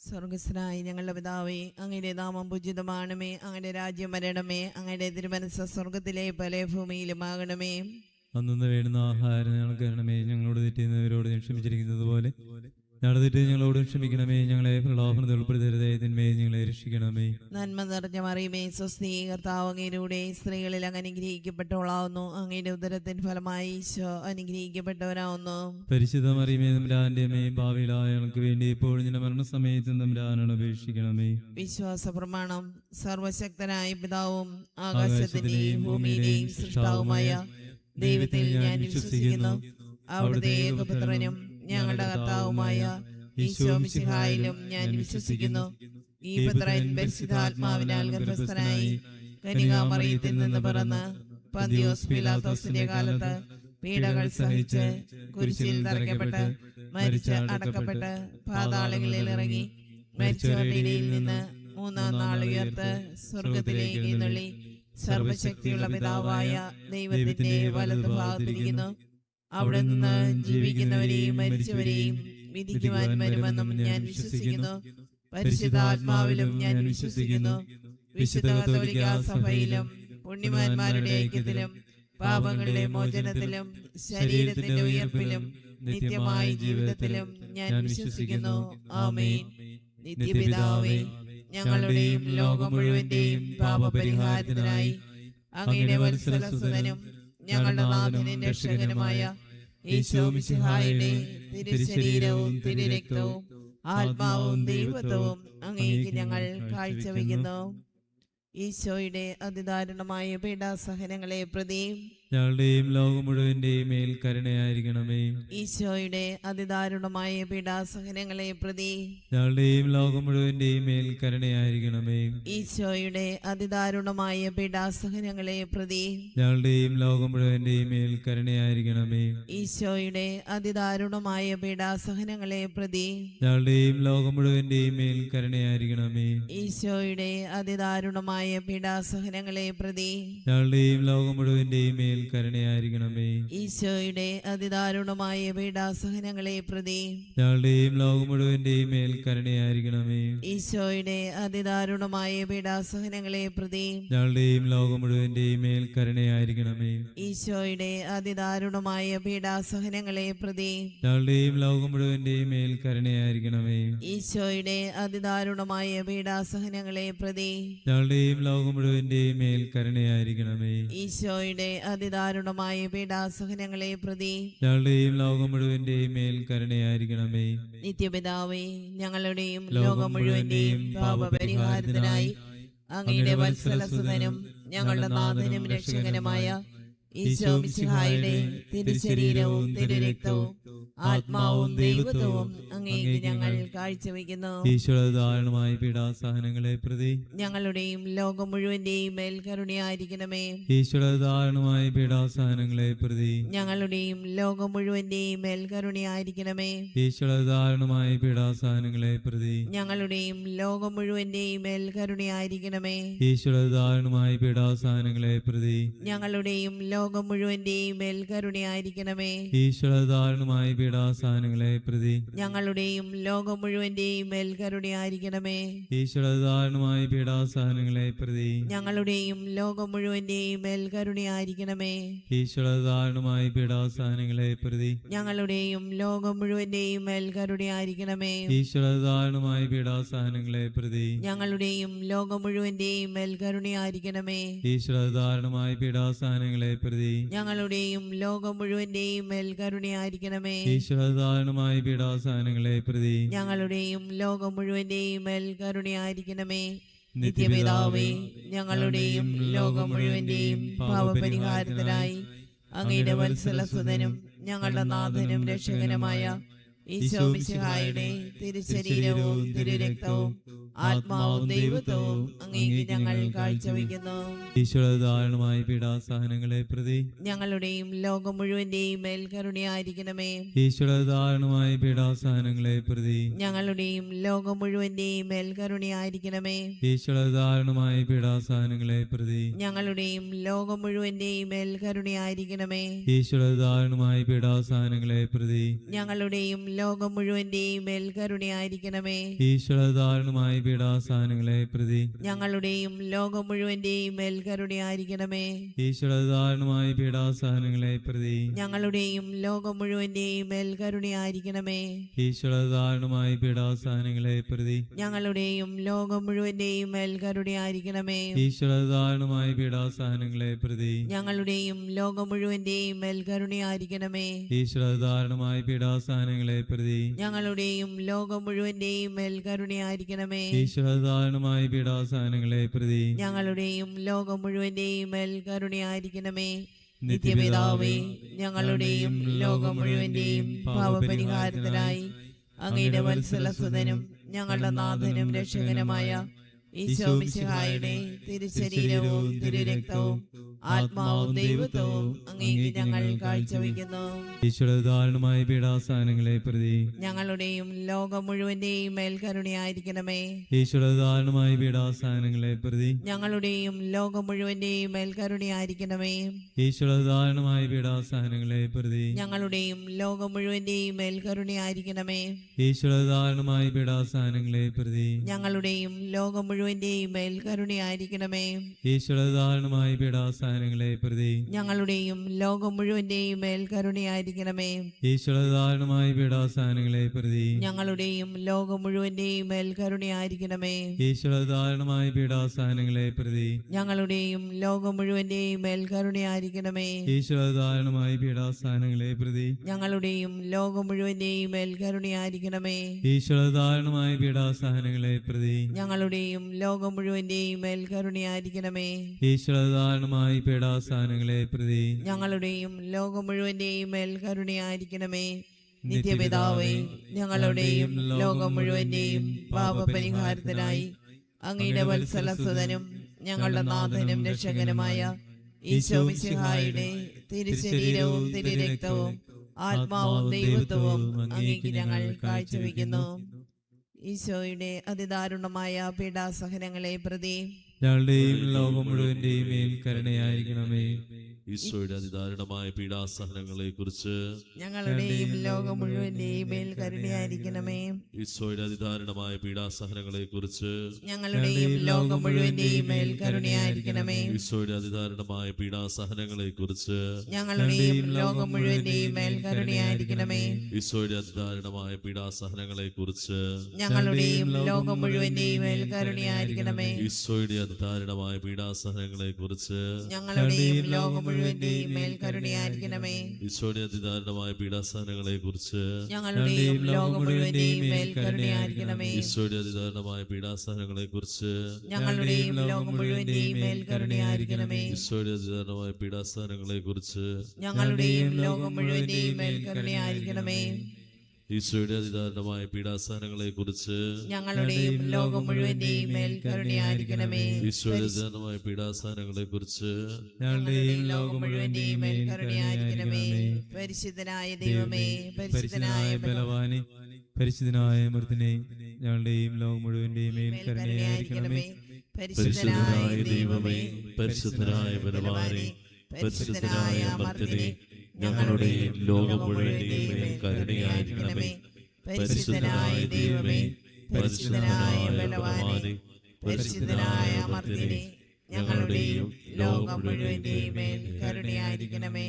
സ്വർഗസ്നായ ഞങ്ങളുടെ പിതാവേ, അങ്ങയുടെ നാമം പൂജിതമാണമേ. അങ്ങയുടെ രാജ്യം വരണമേ. അങ്ങയുടെ തിരുമനസ്സ് സ്വർഗത്തിലെ പോലെ ഭൂമിയിലും ആകണമേ. അന്നു വേണ്ടുന്ന ആഹാരം ഞങ്ങൾക്ക് തരണമേ. ഞങ്ങളോട് തെറ്റുന്നവരോട് ക്ഷമിച്ചിരിക്കുന്നത് പോലെ ഞങ്ങളുടെ തെറ്റ് ഞങ്ങളോട് ക്ഷമിക്കണമേ. ഞങ്ങളെ പ്രലോഭനത്തിൽ ഉൾപ്പെടുത്തരുതേ, തിന്മയെ ഞങ്ങളെ രക്ഷിക്കണമേ. നന്മ നിറഞ്ഞ മറിയമേ, സ്വസ്തി, കർത്താവ് അങ്ങയുടെ സ്ത്രീകളിൽ അങ്ങ് അനുഗ്രഹിക്കപ്പെട്ടവളാവുന്നു. അങ്ങയുടെ ഉദരത്തിൻ ഫലമായി ഈശോ അനുഗ്രഹിക്കപ്പെട്ടവരാവുന്നു. പരിശുദ്ധ മറിയമേ, തമ്പുരാന്റെ അമ്മേ, പാപികളായ ഞങ്ങൾക്ക് വേണ്ടി ഇപ്പോഴും ഞങ്ങളുടെ മരണസമയത്തും തമ്പുരാനോട് അപേക്ഷിക്കണമേ. വിശ്വാസ പ്രമാണം. സർവശക്തനായ പിതാവും ആകാശത്തിന്റെയും ഭൂമിയുടെയും സൃഷ്ടാവുമായ ദൈവത്തിൽ ഞാൻ വിശ്വസിക്കുന്നു. അവിടുത്തെ ഏകപുത്രനും ഞങ്ങളുടെ കർത്താവുമായ ഈശോ മിശിഹായിലും ഞാൻ വിശ്വസിക്കുന്നു. ഈ പുത്രൻ പരിശുദ്ധാത്മാവിനാൽ ഗർഭസ്ഥനായി കന്യകാമറിയത്തിൽ നിന്ന് പിറന്ന് പന്തിയോസ് പീലാത്തോസിന്റെ കാലത്ത് പീഡകൾ സഹിച്ച് കുരിശിൽ തറയ്ക്കപ്പെട്ട് മരിച്ച് അടക്കപ്പെട്ട് പാതാളങ്ങളിൽ ഇറങ്ങി മരിച്ചവരുടെ ഇടയിൽ നിന്ന് മൂന്നാം നാൾ ഉയർത്ത് സ്വർഗത്തിലേക്ക് എഴുന്നള്ളി സർവശക്തിയുള്ള പിതാവായ ദൈവത്തിന്റെ വലതുഭാഗത്തിരിക്കുന്നു. അവിടെ നിന്ന് ജീവിക്കുന്നവരെയും മരിച്ചവരെയും വിധിക്കുവാൻ വരുമെന്നും ഞാൻ വിശ്വസിക്കുന്നു. പരിശുദ്ധാത്മാവിലും ഞാൻ വിശ്വസിക്കുന്നു. വിശുദ്ധ കത്തോലിക്കാ സഭയിലും പുണ്യവാന്മാരുടെ ഐക്യത്തിലും പാപങ്ങളുടെ മോചനത്തിലും ശരീരത്തിന്റെ ഉയർപ്പിലും നിത്യമായ ജീവിതത്തിലും ഞാൻ വിശ്വസിക്കുന്നു. ആമേൻ. നിത്യപിതാവേ, ഞങ്ങളുടെയും ലോകം മുഴുവന്റെയും പാപപരിഹാരത്തിനായി അങ്ങയുടെ വത്സലസുതനും ഞങ്ങളുടെ നാഥനും രക്ഷകനുമായ ഈശോ മിശിഹായുടെ തിരുശരീരവും തിരുരക്തവും ആത്മാവും ദൈവത്വവും അങ്ങേക്ക് ഞങ്ങൾ കാഴ്ചവെക്കുന്നു. ഈശോയുടെ അതിദാരുണമായ പീഡാസഹനങ്ങളെ പ്രതി ഞങ്ങളുടെയും ലോകം മുഴുവന്റെയും മേൽ കരുണയായിരിക്കണമേ. ഈശോയുടെ അതിദാരുണമായ പീഡാസഹനങ്ങളെ പ്രതി ഞങ്ങളുടെയും ലോകം മുഴുവന്റെയും മേൽ കരുണയായിരിക്കണമേ. ഈശോയുടെ അതിദാരുണമായ പീഡാസഹനങ്ങളെ പ്രതി ഞങ്ങളുടെയും ലോകം മുഴുവന്റെയും മേൽ കരുണയായിരിക്കണമേ. ഈശോയുടെ അതിദാരുണമായ പീഡാസഹനങ്ങളെ പ്രതി ഞങ്ങളുടെയും ലോകം മുഴുവന്റെയും മേൽ കരുണയായിരിക്കണമേ. ഈശോയുടെ അതിദാരുണമായ പീഡാസഹനങ്ങളെ പ്രതി ഞങ്ങളുടെയും ലോകം മുഴുവന്റെയും മേൽ കരുണയായിരിക്കണമേ. ഈശോയുടെ അതിദാരുണമായ പീഡാസഹനങ്ങളെ പ്രതി ഞങ്ങളുടെയും ലോകം മുഴുവന്റെയും മേൽ കരുണയായിരിക്കണമേ. ഈശോയുടെ അതിദാരുണമായ പീഡാസഹനങ്ങളെ പ്രതി ഞങ്ങളുടെയും ലോകം മുഴുവന്റെയും മേൽ കരുണയായിരിക്കണമേ. ഈശോയുടെ അതിദാരുണമായ പീഡാസഹനങ്ങളെ പ്രതി ഞങ്ങളുടെയും ലോകം മുഴുവന്റെയും മേൽ കരുണയായിരിക്കണമേ. ഈശോയുടെ അതിദാരുണമായ പീഡാസഹനങ്ങളെ പ്രതി ഞങ്ങളുടെയും ലോകം മുഴുവന്റെയും മേൽ കരുണയായിരിക്കണമേ. ഈശോയുടെ അതിദാരുണമായ പീഡാസഹനങ്ങളെ പ്രതി ഞങ്ങളുടെയും ലോകം മുഴുവന്റെയും മേൽ കരുണയായിരിക്കണമേ. നിത്യപിതാവേ, ഞങ്ങളുടെയും ലോകം മുഴുവന്റെയും പാപപരിഹാരത്തിനായി അങ്ങയുടെ വത്സലസുതനും ഞങ്ങളുടെ നാഥനും രക്ഷകനുമായ ഈശോ മിശിഹായുടെ തിരുശരീരവും തിരുരക്തവും ആത്മാവും ദൈവത്വവും അങ്ങേക്ക് ഞങ്ങൾ കാഴ്ചവെക്കുന്നു. ഈശോയുടെ ദാരുണമായ പീഡാസഹനങ്ങളെ പ്രതി ഞങ്ങളുടെയും ലോകം മുഴുവന്റെയും മേൽ കരുണയായിരിക്കണമേ. ഈശോയുടെ ദാരുണമായ പീഡാസഹനങ്ങളെ പ്രതി ഞങ്ങളുടെയും ലോകം മുഴുവന്റെയും മേൽ കരുണയായിരിക്കണമേ. ഈശോയുടെ ദാരുണമായ പീഡാസഹനങ്ങളെ പ്രതി ഞങ്ങളുടെയും ലോകം മുഴുവന്റെയും മേൽ കരുണയായിരിക്കണമേ. ഈശോയുടെ ദാരുണമായ പീഡാസഹനങ്ങളെ പ്രതി ഞങ്ങളുടെയും ലോകം മുഴുവന്റെയും മേൽ കരുണയായിരിക്കണമേ. ഈശോയുടെ ദാരുണമായ പീഡാസഹനങ്ങളെ പ്രതി ഞങ്ങളുടെയും ലോകം മുഴുവന്റെയും മേൽ കരുണയായിരിക്കണമേ. ഈശോയുടെ ദാരുണമായ പീഡാസഹനങ്ങളെ പ്രതി ഞങ്ങളുടെയും ലോകം മുഴുവന്റെയും മേൽ കരുണയായിരിക്കണമേ. ഈശോയുടെ ദാരുണമായ പീഡാസഹനങ്ങളെ പ്രതി ഞങ്ങളുടെയും ലോകം മുഴുവന്റെയും മേൽ കരുണയായിരിക്കണമേ. ഈശോയുടെ ദാരുണമായ പീഡാസഹനങ്ങളെ പ്രതി ഞങ്ങളുടെയും ലോകം മുഴുവന്റെയും മേൽ കരുണയായിരിക്കണമേ. ഈശോയുടെ ദാരുണമായ പീഡാസഹനങ്ങളെ പ്രതി ഞങ്ങളുടെയും ലോകം മുഴുവന്റെയും മേൽ കരുണയായിരിക്കണമേ. ഈശോയുടെ ദാരുണമായ പീഡാസഹനങ്ങളെ പ്രതി ഞങ്ങളുടെയും ലോകം മുഴുവന്റെയും മേൽ കരുണയായിരിക്കണമേ. നിത്യപിതാവേ, ഞങ്ങളുടെയും ലോകം മുഴുവന്റെയും പാപപരിഹാരത്തിനായി അങ്ങയുടെ വത്സലസുതനും ഞങ്ങളുടെ നാഥനും രക്ഷകനുമായ ഈശോ മിശിഹായുടെ തിരുശരീരവും തിരുരക്തവും ആത്മാവും ദൈവത്വവും അങ്ങേക്ക് ഞങ്ങൾ കാഴ്ചവെക്കുന്നു. ഈശോയുടെ ദാരുണമായ പീഡാസഹനങ്ങളെ പ്രതി ഞങ്ങളുടെയും ലോകം മുഴുവന്റെയും മേൽ കരുണയായിരിക്കണമേ. ഈശോയുടെ ദാരുണമായ പീഡാസഹനങ്ങളെ പ്രതി ഞങ്ങളുടെയും ലോകം മുഴുവന്റെയും മേൽ കരുണയായിരിക്കണമേ. ഈശോയുടെ ദാരുണമായ പീഡാസഹനങ്ങളെ പ്രതി ഞങ്ങളുടെയും ലോകം മുഴുവന്റെയും മേൽ കരുണയായിരിക്കണമേ. ഈശോയുടെ ദാരുണമായ പീഡാസഹനങ്ങളെ പ്രതി ഞങ്ങളുടെയും ലോകം മുഴുവന്റെയും മേൽ കരുണയായിരിക്കണമേ. ഈശോയുടെ ദാരുണമായ പീഡാസഹനങ്ങളെ പ്രതി ഞങ്ങളുടെയും ലോകം മുഴുവന്റെയും മേൽ കരുണയായിരിക്കണമേ. ഈശോയുടെ ദാരുണമായ പീഡാസഹനങ്ങളെ പ്രതി ഞങ്ങളുടെയും ലോകം മുഴുവന്റെയും മേൽ കരുണയായിരിക്കണമേ. ഈശോയുടെ ദാരുണമായ പീഡാസഹനങ്ങളെ പ്രതി ഞങ്ങളുടെയും ലോകം മുഴുവന്റെയും മേൽ കരുണയായിരിക്കണമേ. ഈശോയുടെ ദാരുണമായ പീഡാസഹനങ്ങളെ പ്രതി ഞങ്ങളുടെയും ലോകം മുഴുവന്റെയും മേൽ കരുണയായിരിക്കണമേ. ഈശോയുടെ ദാരുണമായ പീഡാസഹനങ്ങളെ പ്രതി ഞങ്ങളുടെയും ലോകം മുഴുവന്റെയും മേൽ കരുണയായിരിക്കണമേ. ഈശോയുടെ ദാരുണമായ പീഡാസഹനങ്ങളെ പ്രതി ഞങ്ങളുടെയും ലോകം മുഴുവന്റെയും മേൽ കരുണയായിരിക്കണമേ. നിത്യപിതാവേ, ഞങ്ങളുടെയും ലോകം മുഴുവന്റെയും പാപപരിഹാരത്തിനായി അങ്ങയുടെ വത്സലസുതനും ഞങ്ങളുടെ നാഥനും രക്ഷകനുമായ ഈശോ മിശിഹായുടെ തിരുശരീരവും തിരുരക്തവും ആത്മാവും ദൈവത്വവും അങ്ങേക്ക് ഞങ്ങൾ കാഴ്ചവെക്കുന്നു. ഈശോയുടെ ദാരുണമായ പീഡാസഹനങ്ങളെ പ്രതി ഞങ്ങളുടെയും ലോകം മുഴുവന്റെയും മേൽ കരുണയായിരിക്കണമേ. ഈശോയുടെ ദാരുണമായ പീഡാസഹനങ്ങളെ പ്രതി ഞങ്ങളുടെയും ലോകം മുഴുവന്റെയും മേൽ കരുണയായിരിക്കണമേ. ഈശോയുടെ ദാരുണമായ പീഡാസഹനങ്ങളെ പ്രതി ഞങ്ങളുടെയും ലോകം മുഴുവന്റെയും മേൽ കരുണയായിരിക്കണമേ. ഈശോയുടെ ദാരുണമായ പീഡാസഹനങ്ങളെ പ്രതി ഞങ്ങളുടെയും ലോകം മുഴുവന്റെയും മേൽ കരുണയായിരിക്കണമേ. ഈശോയുടെ ദാരുണമായ പീഡാസഹനങ്ങളെ പ്രതി ഞങ്ങളുടെയും ലോകം മുഴുവന്റെയും മേൽ കരുണയായിരിക്കണമേ. ഈശോയുടെ ദാരുണമായ പീഡാസഹനങ്ങളെ പ്രതി ഞങ്ങളുടെയും ലോകം മുഴുവന്റെയും മേൽ കരുണയായിരിക്കണമേ. ഈശോയുടെ ദാരുണമായ പീഡാസഹനങ്ങളെ പ്രതി ഞങ്ങളുടെയും ലോകം മുഴുവന്റെയും മേൽ കരുണയായിരിക്കണമേ. ഈശോയുടെ ദാരുണമായ പീഡാസഹനങ്ങളെ പ്രതി ഞങ്ങളുടെയും ലോകം മുഴുവന്റെയും മേൽ കരുണയായിരിക്കണമേ. ഈശോയുടെ ദാരുണമായ പീഡാസഹനങ്ങളെ പ്രതി ഞങ്ങളുടെയും ലോകം മുഴുവന്റെയും മേൽ കരുണയായിരിക്കണമേ. ഈശോയുടെ ദാരുണമായ പീഡാസഹനങ്ങളെ പ്രതി ഞങ്ങളുടെയും ലോകം മുഴുവന്റെയും മേൽ കരുണയായിരിക്കണമേ. നിത്യപിതാവേ, ഞങ്ങളുടെയും ലോകം മുഴുവന്റെയും പാപപരിഹാരത്തിനായി അങ്ങയുടെ വത്സലസുതനും ഞങ്ങളുടെ നാഥനും രക്ഷകനുമായ ഈശോ മിശിഹായുടെ തിരുശരീരവും തിരുരക്തവും ആത്മാവും ദൈവത്വവും അങ്ങേക്ക് ഞങ്ങൾ കാഴ്ചവെക്കുന്നു. ഈശോയുടെ അതിദാരുണമായ പീഡാസഹനങ്ങളെ പ്രതി ഞങ്ങളുടെയും ലോകം മുഴുവന്റെയും മേൽ കരുണയായിരിക്കണമേ. ഈശോയുടെ അതിദാരുണമായ പീഡാസഹനങ്ങളെ കുറിച്ച് ഞങ്ങളുടെയും ലോകം മുഴുവന്റെയും മേൽ കരുണയായിരിക്കണമേ. ഈശോയുടെ അതിദാരുണമായ പീഡാസഹനങ്ങളെ കുറിച്ച് ഞങ്ങളുടെയും ലോകം മുഴുവന്റെയും മേൽ കരുണയായിരിക്കണമേ. ഈശോയുടെ അതിദാരുണമായ പീഡാസഹനങ്ങളെ കുറിച്ച് ഞങ്ങളുടെയും ലോകം മുഴുവന്റെയും മേൽ കരുണയായിരിക്കണമേ. ഈശോയുടെ അതിദാരുണമായ പീഡാസഹനങ്ങളെ കുറിച്ച് ഞങ്ങളുടെയും ലോകം മുഴുവന്റെയും മേൽ കരുണയായിരിക്കണമേ. ഈശോയുടെ അതിദാരുണമായ പീഡാസഹനങ്ങളെ കുറിച്ച് ഞങ്ങളുടെയും ലോകം മുഴുവന്റെയും മേൽ കരുണയായിരിക്കണമേ. ഈശോയുടെ അതിദാരുണമായ പീഡാസഹനങ്ങളെ കുറിച്ച് ഞങ്ങളുടെയും ലോകം മുഴുവന്റെയും മേൽ കരുണയായിരിക്കണമേ. ഈശോയുടെ അതിദാരുണമായ പീഡാസഹനങ്ങളെ കുറിച്ച് ഞങ്ങളുടെയും ലോകം മുഴുവന്റെയും മേൽ കരുണയായിരിക്കണമേ. ഈശോയുടെ അതിദാരുണമായ പീഡാസഹനങ്ങളെ കുറിച്ച് ഞങ്ങളുടെയും ലോകം മുഴുവന്റെയും മേൽ കരുണയായിരിക്കണമേ. ഈശോയുടെ അതിദാരുണമായ പീഡാസഹനങ്ങളെ കുറിച്ച് ഞങ്ങളുടെയും ലോകം മുഴുവന്റെയും മേൽ കരുണയായിരിക്കണമേ. ഈശോയുടെ അതിദാരുണമായ പീഡാസഹനങ്ങളെ കുറിച്ച് ഞങ്ങളുടെയും ലോകം മുഴുവന്റെയും മേൽ കരുണയായിരിക്കണമേ. പരിശുദ്ധനായ ദൈവമേ, പരിശുദ്ധനായ ബലവാനെ, പരിശുദ്ധനായ മർദ്ദനെ, ഞങ്ങളുടെയും ലോകം മുഴുവന്റെയും മേൽ കരുണയായിരിക്കണമേ. പരിശുദ്ധനായ ദൈവമേ, പരിശുദ്ധനായ ബലവാനെ, പരിശുദ്ധനായ അമർത്യനെ, ഞങ്ങളുടെയും ലോകം മുഴുവന്റെയും മേൽ കരുണയായിരിക്കണമേ. പരിശുദ്ധനായ ദൈവമേ, പരിശുദ്ധനായ ബലവാനെ, പരിശുദ്ധനായ അമർത്യനെ, ഞങ്ങളുടെയും ലോകം മുഴുവന്റെയും മേൽ കരുണയായിരിക്കണമേ.